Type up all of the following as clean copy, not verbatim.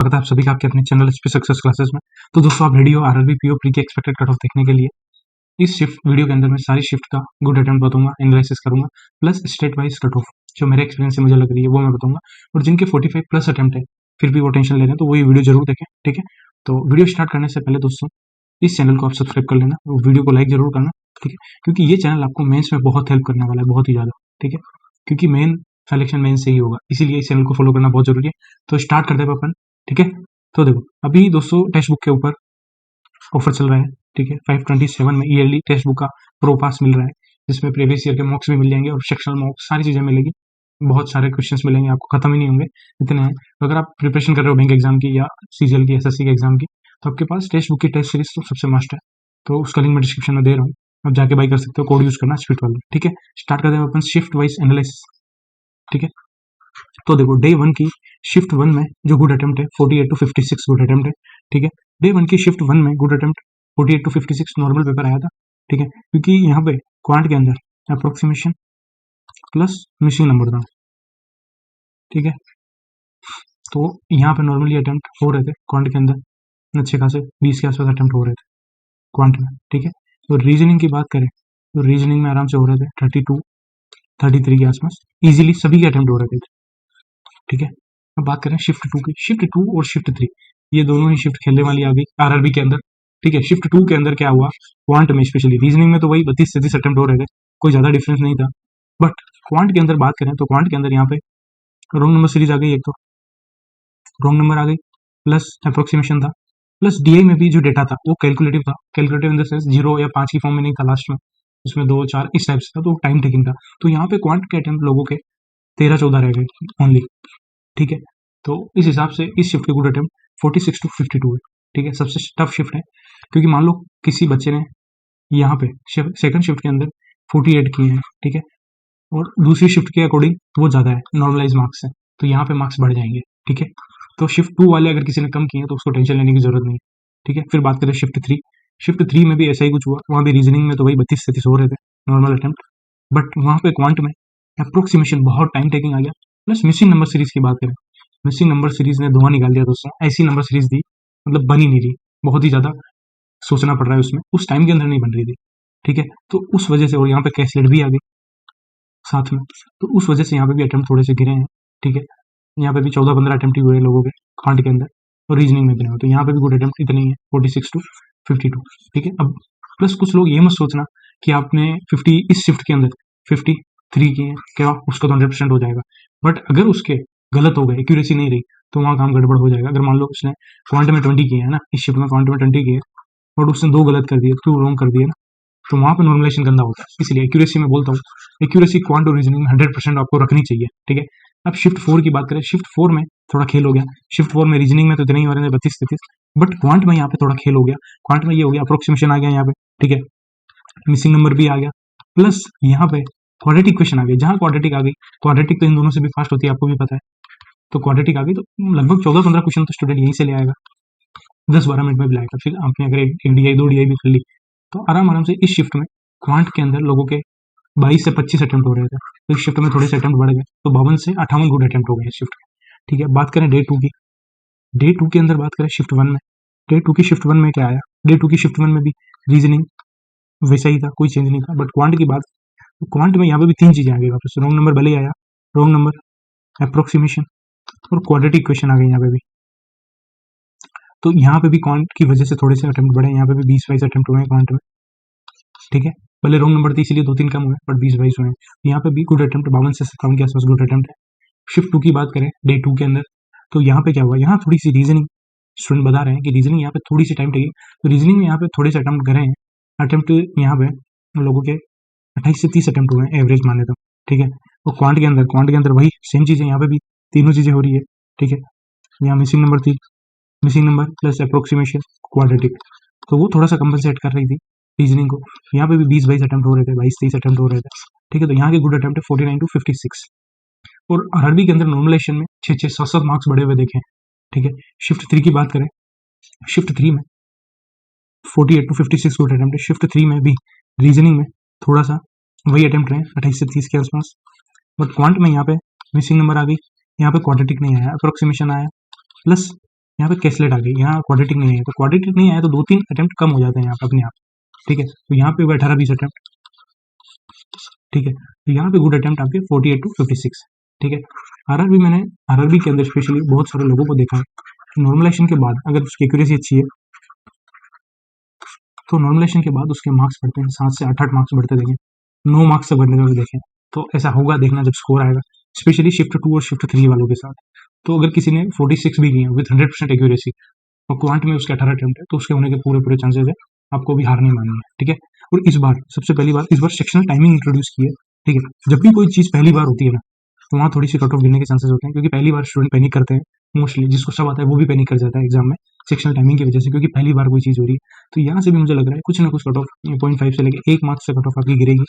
स्वागत है आप सभी का आपके अपने चैनल एचपी सक्सेस क्लासेस में। तो दोस्तों आप रेडी हो आरआरबी पीओ प्री की एक्सपेक्टेड कट ऑफ देखने के लिए। इस शिफ्ट वीडियो के अंदर मैं सारी शिफ्ट का गुड अटेम्प्ट बताऊंगा, एनालिसिस करूंगा, plus state wise cut off जो मेरे एक्सपीरियंस से मुझे लग रही है वो मैं बताऊंगा। और जिनके 45 प्लस अटेम्प्ट है फिर भी वो टेंशन ले रहे हैं तो वो ये वीडियो जरूर देखें, ठीक है। तो वीडियो स्टार्ट करने से पहले दोस्तों इस चैनल को आप सब्सक्राइब कर लेना और वीडियो को लाइक जरूर करना, ठीक है, क्योंकि ये चैनल आपको मेंस में बहुत हेल्प करने वाला है, बहुत ही ज़्यादा, ठीक है, क्योंकि मेन सिलेक्शन मेन से ही होगा, इसीलिए इस चैनल को फॉलो करना बहुत जरूरी है। तो स्टार्ट करते हैं अपन, ठीक है। तो देखो अभी दोस्तों टेक्स्ट बुक के ऊपर ऑफर चल रहा है, ठीक है। 527 में ईयरली टेक्स्ट बुक का प्रो पास मिल रहा है, जिसमें प्रीवियस ईयर के मॉक्स भी मिल जाएंगे और सेक्शनल मॉक्स सारी चीज़ें मिलेगी, बहुत सारे क्वेश्चंस मिलेंगे आपको, खत्म ही नहीं होंगे, इतने हैं। तो अगर आप प्रिपरेशन कर रहे हो बैंक एग्जाम की या सीजीएल की, एसएससी के एग्जाम की, तो आपके पास टेक्स्ट बुक की टेस्ट सीरीज तो सबसे मस्ट है। तो उसका लिंक मैं डिस्क्रिप्शन में दे रहा हूँ, आप जाके बाई कर सकते हो, कोड यूज करना स्पीड वाला, ठीक है। स्टार्ट करते हैं अपन शिफ्ट वाइज एनालिसिस, ठीक है। तो देखो डे वन की शिफ्ट वन में जो गुड अटेम्प्ट है 48 to 56 गुड अटेम्प्ट है, ठीक है। डे वन की शिफ्ट वन में good attempt 48 to 56 normal paper आया था, ठीक है, क्योंकि यहाँ पे क्वांट के अंदर अप्रोक्सीमेशन प्लस मिसिंग नंबर था, ठीक है। तो यहाँ पे नॉर्मली अटेम्प्ट हो रहे थे क्वांट के अंदर अच्छे खासे 20 के आसपास अटेम्प्ट हो रहे थे क्वांट में, ठीक है। तो रीजनिंग की बात करें तो रीजनिंग में आराम से हो रहे थे 32 33 के आसपास, इजीली सभी के अटेम्प्ट हो रहे थे, ठीक है। अब बात करें शिफ्ट टू की, शिफ्ट टू और शिफ्ट थ्री ये दोनों ही शिफ्ट खेलने वाली आ गई आरआरबी के अंदर, ठीक है। शिफ्ट टू के अंदर क्या हुआ, क्वांट में स्पेशली, रीजनिंग में तो वही 32-33 अटेम्प्ट हो रहे थे, कोई ज्यादा डिफरेंस नहीं था, बट क्वांट के अंदर बात करें तो क्वांट के अंदर यहाँ पे रॉन्ग नंबर सीरीज आ गई, एक तो रॉन्ग नंबर आ गई, प्लस अप्रोक्सीमेशन था, प्लस डीआई में भी जो डेटा था वो कैलकुलेटिव था, कैलकुलेटिव इन द सेंस 0 या 5 की फॉर्म में नहीं था लास्ट में, उसमें 2 4 इस टाइप से था, तो टाइम टेकिंग था। तो यहाँ पे क्वांट के अटेम्प्ट लोगों के 13-14 रह गए ओनली, ठीक है। तो इस हिसाब से इस शिफ्ट के गुड अटेम्प्ट 46 to 52 है, ठीक है, सबसे टफ शिफ्ट है, क्योंकि मान लो किसी बच्चे ने यहाँ पे सेकंड शिफ्ट के अंदर 48 किए हैं, ठीक है, और दूसरी शिफ्ट के अकॉर्डिंग वो ज़्यादा है, नॉर्मलाइज मार्क्स है, तो यहाँ पे मार्क्स बढ़ जाएंगे, ठीक है। तो शिफ्ट टू वाले अगर किसी ने कम किए हैं तो उसको टेंशन लेने की जरूरत नहीं है, ठीक है। फिर बात करें शिफ्ट थ्री, शिफ्ट थ्री में भी ऐसा ही कुछ हुआ, वहाँ भी रीजनिंग में तो वही 32-33 हो रहे थे नॉर्मल अटेम्प्ट, बट वहाँ पे क्वांट में अप्रोक्सीमेशन बहुत टाइम टेकिंग आ गया, प्लस मिसिंग नंबर सीरीज की बात करें, मिसिंग नंबर सीरीज ने धुआं निकाल दिया दोस्तों, ऐसी नंबर सीरीज दी, मतलब बन ही नहीं रही, बहुत ही ज़्यादा सोचना पड़ रहा है उसमें, उस टाइम के अंदर नहीं बन रही थी, ठीक है। तो उस वजह से, और यहाँ पे कैसलेट भी आ गई साथ में, तो उस वजह से यहाँ पे भी अटेम्प्ट थोड़े से गिरे हैं, ठीक है। यहाँ पे भी 14-15 अटेम्प्ट ही हुए हैं लोगों के कांड के अंदर, और रीजनिंग में इतने हुए, तो यहाँ पे भी गुड अटेम्प्ट इतने ही है 46 to 52, ठीक है। अब प्लस कुछ लोग ये मत सोचना कि आपने 50 इस शिफ्ट के अंदर 53 किए हैं क्या उसका तो 100% हो जाएगा, बट अगर उसके गलत हो गए, एक्यूरेसी नहीं रही, तो वहाँ काम गड़बड़ हो जाएगा। अगर मान लो उसने क्वांट में 20 किए हैं ना, इस शिफ्ट में क्वांट में 20 किए, बट उसने 2 गलत कर दिए, 2 रॉन्ग कर दिए ना, तो वहाँ पे नॉर्मलाइजेशन गंदा होता है, इसलिए एक्यूरेसी में बोलता हूँ, एक्यूरेसी क्वांट और रीजनिंग में 100% आपको रखनी चाहिए, ठीक है। अब शिफ्ट फोर की बात करें, शिफ्ट फोर में थोड़ा खेल हो गया, शिफ्ट फोर में रीजनिंग में तो इतने ही हो रहे हैं 32-33, बट क्वांट में यहाँ पे थोड़ा खेल हो गया, क्वांट में ये हो गया अप्रोक्सीमेशन आ गया यहाँ पे, ठीक है, मिसिंग नंबर भी आ गया, प्लस यहाँ पे क्वाड्रेटिक क्वेश्चन आ गए, जहाँ क्वाड्रेटिक आ गई, क्वाड्रेटिक तो इन दोनों से भी फास्ट होती है, आपको भी पता है, तो क्वाड्रेटिक आ गई तो लगभग 14-15 क्वेश्चन तो स्टूडेंट यहीं से ले आएगा, 10-12 मिनट में भी लाएगा। फिर आपने अगर एक डीआई 2 डीआई भी कर ली तो आराम आराम से इस शिफ्ट में क्वांट के अंदर लोगों के 22 से 25 अटेम्प्ट हो रहे थे, तो इस शिफ्ट में थोड़े से अटेम्प्ट बढ़ गए, तो 52 से 58 गुड अटेम्प्ट हो गए इस शिफ्ट में, ठीक है। बात करें डे टू की, डे टू के अंदर बात करें शिफ्ट वन में, डे टू की शिफ्ट वन में क्या आया, डे टू की शिफ्ट वन में भी रीजनिंग वैसा ही था, कोई चेंज नहीं था, बट क्वांट की बात, क्वांट में यहाँ पे भी 3 चीजें आ गई वापस, रॉन्ग नंबर भले ही आया, रॉन्ग नंबर, अप्रोक्सीमेशन और क्वाड्रेटिक क्वेश्चन आ गए यहाँ पे भी, तो यहाँ पे भी क्वांट की वजह से थोड़े से अटेम्प्ट बढ़े, यहाँ पे भी 20-22 अटेम्प्ट हुए हैं क्वांट में, ठीक है। भले रॉन्ग नंबर थे इसीलिए 2-3 कम हुए, बट 20-22 हुए हैं, यहाँ पे भी गुड अटेम्प्ट 52 से 57 के आसपास गुड अटेम्प्ट है। शिफ्ट टू की बात करें डे टू के अंदर, तो यहाँ पे क्या हुआ, यहाँ थोड़ी सी रीजनिंग, स्टूडेंट बता रहे हैं कि रीजनिंग यहाँ पे थोड़ी सी टाइम टेकिंग, तो रीजनिंग में यहाँ पे थोड़े से अटेम्प्ट करे हैं, अटेम्प्ट यहाँ पे लोगों के 28 से 30 अटेम्प्ट हुए हैं एवरेज माने तो, ठीक है। और क्वांट के अंदर वही सेम चीज़ें, यहाँ पे भी तीनों चीज़ें हो रही है, ठीक है। यहाँ मिसिंग नंबर थी, missing number plus approximation quadratic, तो वो थोड़ा सा कंपनसेट कर रही थी रीजनिंग को, यहाँ पे भी 20-22 अटेम्प्ट हो रहे थे, 22-23 अटेम्प्ट हो रहे थे, ठीक है। तो यहाँ के गुड अटेम्प्ट है 49 to 56, और आरआरबी के अंदर नॉर्मलाइजेशन में 6-6 7-7 मार्क्स बढ़े हुए देखे, ठीक है। शिफ्ट थ्री की बात करें, शिफ्ट थ्री में 48 to 56 गुड अटेम्प्ट है, शिफ्ट थ्री में भी रीजनिंग में थोड़ा सा वही अटेम्प्ट रहे 28 से 30 के आसपास, बट क्वांट में यहाँ पे मिसिंग नंबर आ गई, यहाँ पे क्वाड्रेटिक नहीं आया, अप्रोक्सीमेशन आया, प्लस यहाँ पे कैसलेट आ गई, यहाँ क्वाड्रेटिक नहीं है, तो क्वाड्रेटिक नहीं आया तो 2-3 अटेम्प्ट कम हो जाते हैं यहाँ पे अपने आप, ठीक है। तो यहाँ पे 18-20 अटेम्प्ट, ठीक है। तो यहाँ पे गुड अटेम्प्ट आपके 48 to 56, ठीक है। आरआरबी मैंने आरआरबी के अंदर स्पेशली बहुत सारे लोगों को देखा है, नॉर्मलाइजेशन के बाद अगर उसकी एक्यूरेसी अच्छी है तो नॉर्मलाइजेशन के बाद उसके मार्क्स बढ़ते हैं, 7 से 8-8 मार्क्स बढ़ते देखें, 9 मार्क्स तक बढ़ने में देखें, तो ऐसा होगा देखना जब स्कोर आएगा, स्पेशली शिफ्ट 2 और शिफ्ट 3 वालों के साथ। तो अगर किसी ने 46 भी किए विद 100% एक्यूरेसी और क्वांट में उसके 18 अटेम्प्ट है, तो उसके होने के पूरे पूरे चांसेस है, आपको भी हार नहीं माननी है, ठीक है। और इस बार सबसे पहली बार इस बार सेक्शनल टाइमिंग इंट्रोड्यूस की है, ठीक है। जब भी कोई चीज़ पहली बार होती है ना, तो वहाँ थोड़ी सी कट ऑफ गिरने के चांसेस होते हैं, क्योंकि पहली बार स्टूडेंट पैनिक करते हैं मोस्टली, जिसको सब आता है वो भी पैनिक कर जाता है एग्जाम में सेक्शनल टाइमिंग की वजह से, क्योंकि पहली बार कोई चीज़ हो रही है। तो यहाँ से भी मुझे लग रहा है कुछ ना कुछ कट ऑफ 0.5 से लेकर 1 मार्क्स से कट ऑफ आपकी गिरेगी,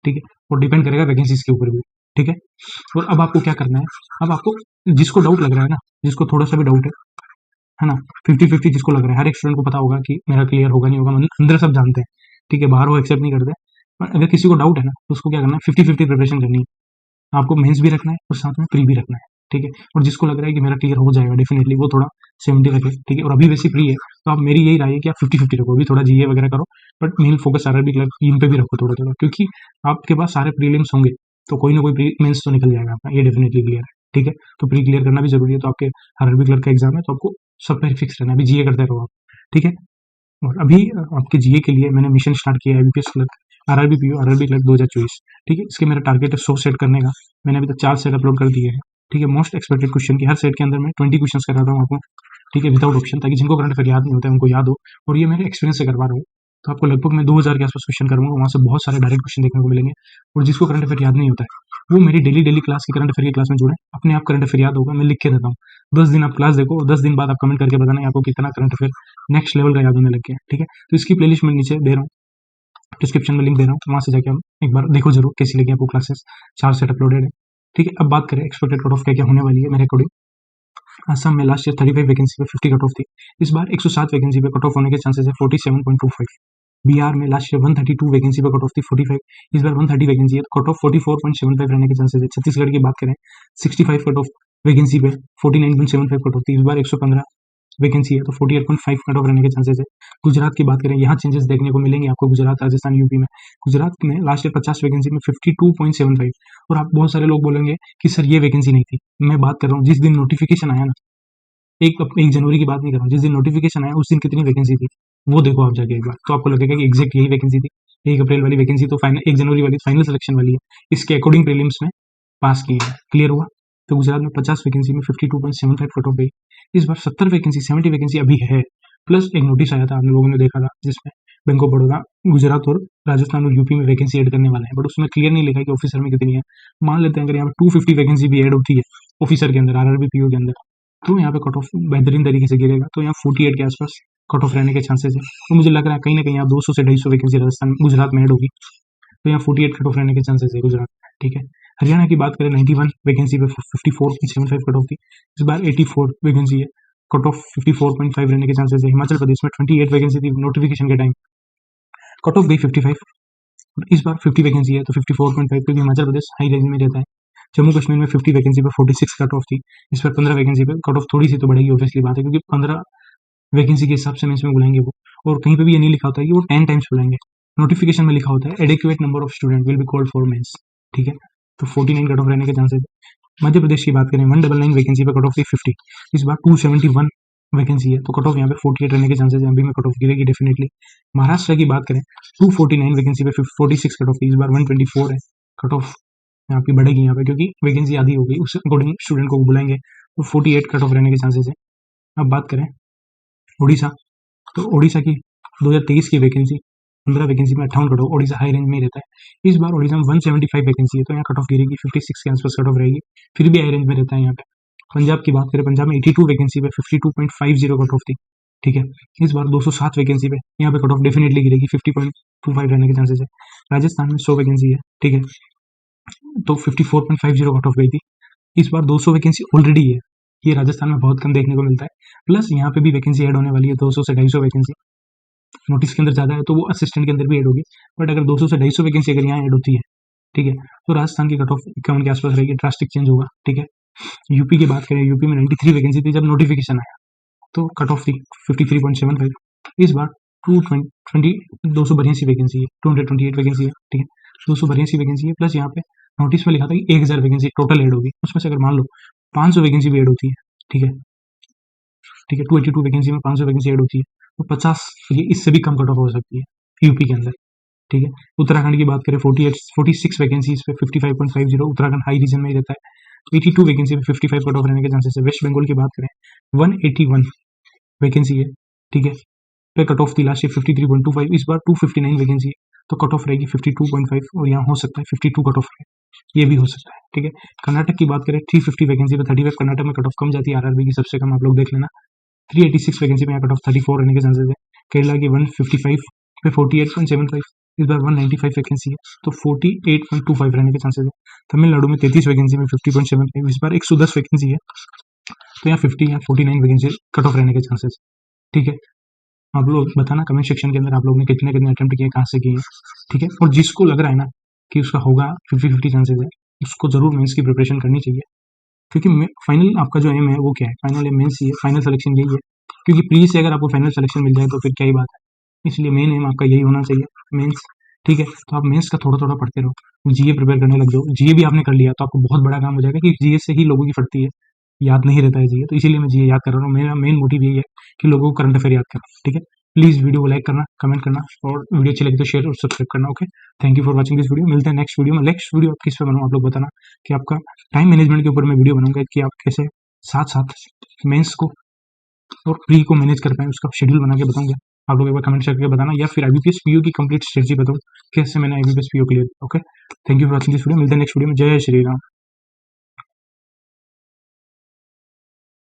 ठीक है। और डिपेंड करेगा वैकेंसीज के ऊपर भी, ठीक है। और अब आपको क्या करना है, अब आपको जिसको डाउट लग रहा है ना, जिसको थोड़ा सा भी डाउट है ना, 50-50 जिसको लग रहा है, हर एक स्टूडेंट को पता होगा कि मेरा क्लियर होगा नहीं होगा, अंदर सब जानते हैं, ठीक है, बाहर वो एक्सेप्ट नहीं करते। पर अगर किसी को डाउट है ना, तो उसको क्या करना है, 50-50 प्रिपरेशन करनी है, आपको मेंस भी रखना है और साथ में प्री भी रखना है, ठीक है। और जिसको लग रहा है कि मेरा क्लियर हो जाएगा डेफिनेटली, वो थोड़ा 70 रखे, ठीक है। और अभी वैसे प्री है, तो आप मेरी यही राय है कि आप 50-50 रखो, अभी थोड़ा जीए वगैरह करो, but main focus RRB clerk इन पे भी रखो थोड़ा थोड़ा, क्योंकि आपके पास सारे प्रीलिम्स होंगे, तो कोई ना कोई प्री मेंस तो निकल जाएगा आपका, ये डेफिनेटली क्लियर है, ठीक है। तो प्री क्लियर करना भी जरूरी है, तो आपके आरआरबी क्लर्क का एग्जाम है, तो आपको सब पे फिक्स रहना है, अभी जीए करते रहो आप, ठीक है। और अभी आपके जीए के लिए मैंने मिशन स्टार्ट किया है, IBPS clerk, RRB PO, RRB clerk 2024, ठीक है। इसके मेरा टारगेट है 100 सेट करने का, मैंने अभी तक 4 सेट अपलोड कर दिए हैं, ठीक है। मोस्ट एक्सपेक्टेड क्वेश्चन की हर सेट के अंदर मैं 20 क्वेश्चन कराता हूँ आपको, ठीक है, विदाउट ऑप्शन, ताकि जिनको करंट अफेयर याद नहीं होता है उनको याद हो, और ये मेरे एक्सपीरियंस से करवा रहा हूँ। तो आपको लगभग मैं 2000 के आसपास क्वेश्चन करूँगा, वहाँ से बहुत सारे डायरेक्ट क्वेश्चन देखने को मिलेंगे। और जिसको करंट अफेयर याद नहीं होता है वो मेरी डेली डेली क्लास की करंट अफेयर की क्लास में जुड़े, अपने आप करंट अफेयर याद होगा, मैं लिख के देता हूँ। 10 दिन आप क्लास देखो और 10 दिन बाद आप कमेंट करके बताना आपको कितना करंट अफेयर नेक्स्ट लेवल का याद होने लग गया, ठीक है। तो इसकी प्लेलिस्ट में नीचे दे रहा हूँ, डिस्क्रिप्शन में लिंक दे रहा हूँ, वहाँ से जाके हम एक बार देखो जरूर कैसी लगी आपको क्लासेस, 4 सेट अपलोडेड है, ठीक है। अब बात करें एक्सपेक्टेड कट ऑफ क्या क्या होने वाली है मेरे अकॉर्डिंग। असम में लास्ट ईयर 35 वैकेंसी पे 50 कट ऑफ थी, इस बार 107 वैकेंसी पे कट ऑफ होने के चांसेस है 47.25। बिहार में लास्ट ईयर 132 वैकेंसी पे कट ऑफ थी 45, इस बार 130 वैकेंसी है, तो कट ऑफ 44.75 रहने के चांसेस है। छत्तीसगढ़ की बात करें 65 कट ऑफ वैकेंसी पे 49.75 कट ऑफ थी, इस बार 115 वैकेंसी है, तो 48.5 कट ऑफ रहने के चांसेस है। गुजरात की बात करें, यहाँ चेंजेस देखने को मिलेंगे आपको, गुजरात, राजस्थान, यूपी में। गुजरात में लास्ट ईयर 50 वैकेंसी में 52.75, और आप बहुत सारे लोग बोलेंगे कि सर ये वैकेंसी नहीं थी, मैं बात कर रहा हूँ जिस दिन नोटिफिकेशन आया ना, 1 जनवरी की बात नहीं कर रहा हूँ, जिस दिन नोटिफिकेशन आया उस दिन कितनी वैकेंसी थी वो देखो आप जाके एक बार, तो आपको लगेगा कि एग्जैक्ट यही वैकेंसी थी। 1 अप्रैल वाली वैकेंसी तो फाइनल, 1 जनवरी वाली फाइनल सिलेक्शन वाली है, इसके अकॉर्डिंग प्रीलिम्स में पास किए हैं, क्लियर हुआ। तो गुजरात में 50 वैकेंसी में 52.75 कट ऑफ गई, इस बार 70 वैकेंसी 70 वैकेंसी अभी है, प्लस एक नोटिस आया था आप लोगों ने देखा था, जिसमें बैंक ऑफ बड़ौदा गुजरात और राजस्थान और यूपी में वैकेंसी ऐड करने वाला है, बट उसमें क्लियर नहीं लिखा कि ऑफिसर में कितनी है। मान लेते हैं अगर यहाँ पे 250 वैकेंसी भी ऐड होती है ऑफिसर के अंदर, आरआरबी पीओ के अंदर, तो यहाँ पे कट ऑफ बेहतरीन तरीके से गिरेगा, तो यहाँ 48 के आसपास कट ऑफ रहने के चांसेस है। तो मुझे लग रहा है कहीं ना कहीं यहाँ 200 से 250 वैकेंसी राजस्थान गुजरात में ऐड होगी, तो यहाँ 48 कट ऑफ रहने के चांसेस है गुजरात में, ठीक है। हरियाणा की बात करें 91 वैकेंसी पे 54.75 कट ऑफ थी, इस बार 84 वैकेंसी है, कट ऑफ 54.5 रहने के चांसेस है। हिमाचल प्रदेश में 28 वैकेंसी थी नोटिफिकेशन के टाइम, कट ऑफ गई 55, इस बार 50 वैकेंसी है, तो 54.5, क्योंकि हिमाचल प्रदेश हाई रेंज में रहता है। जम्मू कश्मीर में 50 वैकेंसी पे 46 कट ऑफ थी, इस पर 15 वैकेंसी पे कट ऑफ थोड़ी सी तो बढ़ेगी, ऑब्वियसली बात है, क्योंकि 15 वैकेंसी के हिसाब से मेंस में बुलाएंगे वो, और कहीं पे भी ये नहीं लिखा होता है कि वो 10 टाइम्स बुलाएंगे, नोटिफिकेशन में लिखा होता है adequate number of student will be called for mains, ठीक है। तो 49 कट ऑफ रहने के चांसेस है। मध्य प्रदेश की बात करें 199 वैकेंसी पे कट ऑफ थी 50, इस बार 271 वैकेंसी है, तो कट ऑफ यहाँ पे 48 रहने के चांसेस है, अभी में कट ऑफ गिरेगी डेफिनेटली। महाराष्ट्र की बात करें 249 वैकेंसी पे 46 कट ऑफ थी, इस बार 124 है, कट ऑफ आपकी बढ़ेगी यहाँ पे, क्योंकि वैकेंसी आधी हो गई, उस अकॉर्डिंग स्टूडेंट को बुलाएंगे, तो 48 कट ऑफ रहने के चांसेस है। अब बात करें उड़ीसा, तो उड़ीसा की 2023 की वैकेंसी 15 वैकेंसी में 58 cut off, Orissa high range में रहता है, इस बार उड़ीसा में 175 वैकेंसी है, तो यहाँ कट ऑफ गिरेगी, 56 के आसपास कट ऑफ रहेगी, फिर भी हाई रेंज में रहता है यहाँ पे। पंजाब की बात करें, पंजाब में 82 वैकेंसी पे 52.50 कट ऑफ थी, ठीक है, इस बार 207 वैकेंसी पे यहाँ पे कट ऑफ डेफिनेटली गिरेगी, 50.25 रहने के चांसेस है। राजस्थान में 100 वैकेंसी है, ठीक है, तो 54.50 कट ऑफ गई थी, इस बार 200 वैकेंसी ऑलरेडी है, ये राजस्थान में बहुत कम देखने को मिलता है, प्लस यहाँ पे भी वैकेंसी ऐड होने वाली है 200 से 250 वैकेंसी, नोटिस के अंदर ज़्यादा है तो वो असिस्टेंट के अंदर भी ऐड होगी, बट अगर 200 से 250 वैकेंसी अगर यहाँ ऐड होती है, ठीक है, तो राजस्थान की कट ऑफ 51 के आसपास रहेगी, ड्रास्टिक चेंज होगा, ठीक है। यूपी की बात करें, यूपी में 93 वैकेंसी थी जब नोटिफिकेशन आया, तो कट ऑफ थी 53.75, इस बार 220 बढ़िया सी वैकेंसी है, 228 वैकेंसी है, ठीक है, 200 बढ़िया सी वैकेंसी है, प्लस यहाँ पे नोटिस में लिखा था कि 1000 वैकेंसी टोटल ऐड होगी, उसमें से अगर मान लो 500 वैकेंसी भी ऐड होती है, ठीक है, ठीक है, 282 वैकेंसी में 500 वैकेंसी ऐड होती है, तो 50, ये इससे भी कम कट ऑफ हो सकती है यूपी के अंदर, ठीक है। उत्तराखंड की बात करें 46 वैकेंसीज पे 55.50, उत्तराखंड हाई रीजन में ही रहता है, 82 वैकेंसी पे 55 कट ऑफ रहने के चांसेस है। वेस्ट बंगाल की बात करें 181 वैकेंसी है, ठीक है, पे कट ऑफ थी लास्ट ईयर 53.25, इस बार 259 वैकेंसी है, तो कट ऑफ रहेगी 52.5, और यहाँ हो सकता है 52 कट ऑफ रहे, ये भी हो सकता है, ठीक है। कर्नाटक की बात करें 350 वैकेंसी पे 35, कर्नाटक में कट ऑफ कम जाती है, आरआरबी की सबसे कम आप लोग देख लेना, 386 वैकेंसी में यहाँ कट ऑफ 34 रहने के चांसेस है। केरला की 155 पे 48.75, इस बार 195 वैकेंसी है, तो 48.25 रहने के चांसेस है। तमिलनाडु में 33 वैकेंसी में 50.75, इस बार 110 वैकेंसी है, तो यहाँ 50 या 49 वैकेंसी कट ऑफ रहने के चांसेस, ठीक है। आप लोग बताना कमेंट सेक्शन के अंदर आप लोग ने कितने कितने अटेम्प्ट किए, कहाँ से किए, ठीक है। और जिसको लग रहा है ना कि उसका होगा 50-50 चांसेस है, उसको जरूर मेंस की प्रिपरेशन करनी चाहिए, क्योंकि फाइनल आपका जो एम है वो क्या है, फाइनल एम मेंस ही है, फाइनल सिलेक्शन यही है, क्योंकि प्री से अगर आपको फाइनल सिलेक्शन मिल जाए तो फिर क्या ही बात है, इसलिए मेन एम आपका यही होना चाहिए, मेंस, ठीक है। तो आप मेंस का थोड़ा थोड़ा पढ़ते रहो, जीए प्रिपेयर करने लग जाओ, जीए भी आपने कर लिया तो आपको बहुत बड़ा काम हो जाएगा, कि जीए से ही लोगों की फटती है, याद नहीं रहता है जीए, तो इसीलिए मैं जीए याद कर रहा हूँ, मेरा मेन मोटिव यही है कि लोगों को करंट अफेयर याद करना, ठीक है। प्लीज़ वीडियो को लाइक करना, कमेंट करना, और वीडियो अच्छी लगी तो शेयर और सब्सक्राइब करना, okay. Thank you for watching this video, मिलते हैं नेक्स्ट वीडियो में। नेक्स्ट वीडियो आप किस पे बनाऊँ आप लोग बताना, कि आपका टाइम मैनेजमेंट के ऊपर मैं वीडियो बनाऊंगा, कि आप कैसे साथ साथ मेंस को और प्री को मैनेज कर पाए, उसका शेड्यूल बना के बताऊंगा, आप लोग एक बार कमेंट करके बताना, या फिर आईबीपीएस पीओ की कंप्लीट स्ट्रेटजी बताऊँ कैसे मैंने IBPS PO clear, okay. Thank you for watching this video, मिलते हैं नेक्स्ट वीडियो में। जय श्री राम।